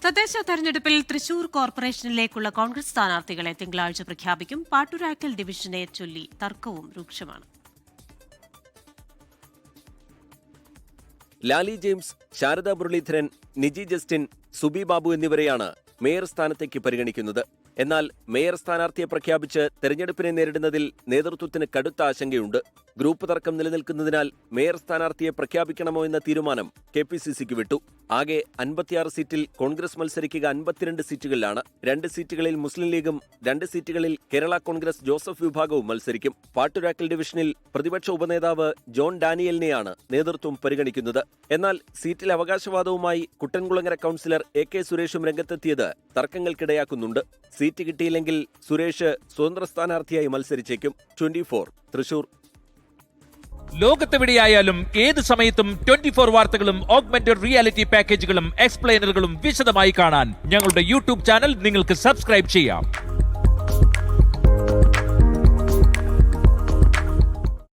തദ്ദേശ തെരഞ്ഞെടുപ്പിൽ തൃശൂർ കോർപ്പറേഷനിലേക്കുള്ള കോൺഗ്രസ് സ്ഥാനാർത്ഥികളെ തിങ്കളാഴ്ച പ്രഖ്യാപിക്കും. പാട്ടുരാക്കൽ ഡിവിഷനെ ചൊല്ലി തർക്കവും രൂക്ഷമാണ്. ലാലി ജെയിംസ്, ശാരദ മുരളീധരൻ, നിജി ജസ്റ്റിൻ, സുബി ബാബു എന്നിവരെയാണ് മേയർ സ്ഥാനത്തേക്ക് പരിഗണിക്കുന്നത്. എന്നാൽ മേയർ സ്ഥാനാർത്ഥിയെ പ്രഖ്യാപിച്ച് തെരഞ്ഞെടുപ്പിനെ നേരിടുന്നതിൽ നേതൃത്വത്തിന് കടുത്ത ആശങ്കയുണ്ട്. ഗ്രൂപ്പ് തർക്കം നിലനിൽക്കുന്നതിനാൽ മേയർ സ്ഥാനാർത്ഥിയെ പ്രഖ്യാപിക്കണമോ എന്ന തീരുമാനം KPCCക്ക് വിട്ടു. ആകെ 56 സീറ്റിൽ കോൺഗ്രസ് മത്സരിക്കുക 52 സീറ്റുകളിലാണ്. 2 സീറ്റുകളിൽ മുസ്ലിം ലീഗും 2 സീറ്റുകളിൽ കേരള കോൺഗ്രസ് ജോസഫ് വിഭാഗവും മത്സരിക്കും. പാട്ടുരാക്കൽ ഡിവിഷനിൽ പ്രതിപക്ഷ ഉപനേതാവ് ജോൺ ഡാനിയലിനെയാണ് നേതൃത്വം പരിഗണിക്കുന്നത്. എന്നാൽ സീറ്റിൽ അവകാശവാദവുമായി കുട്ടൻകുളങ്ങര കൗൺസിലർ AK സുരേഷും രംഗത്തെത്തിയത് തർക്കങ്ങൾക്കിടയാക്കുന്നുണ്ട്. സീറ്റ് കിട്ടിയില്ലെങ്കിൽ സുരേഷ് സ്വതന്ത്ര സ്ഥാനാർത്ഥിയായി മത്സരിച്ചേക്കും. 24 തൃശൂർ. ലോകത്തെവിടെയായാലും ഏത് സമയത്തും 24 വാർത്തകളും ഓഗ്മെന്റഡ് റിയാലിറ്റി പാക്കേജുകളും എക്സ്പ്ലെയിനറുകളും വിശദമായി കാണാൻ ഞങ്ങളുടെ YouTube ചാനൽ നിങ്ങൾക്ക് സബ്സ്ക്രൈബ് ചെയ്യാം.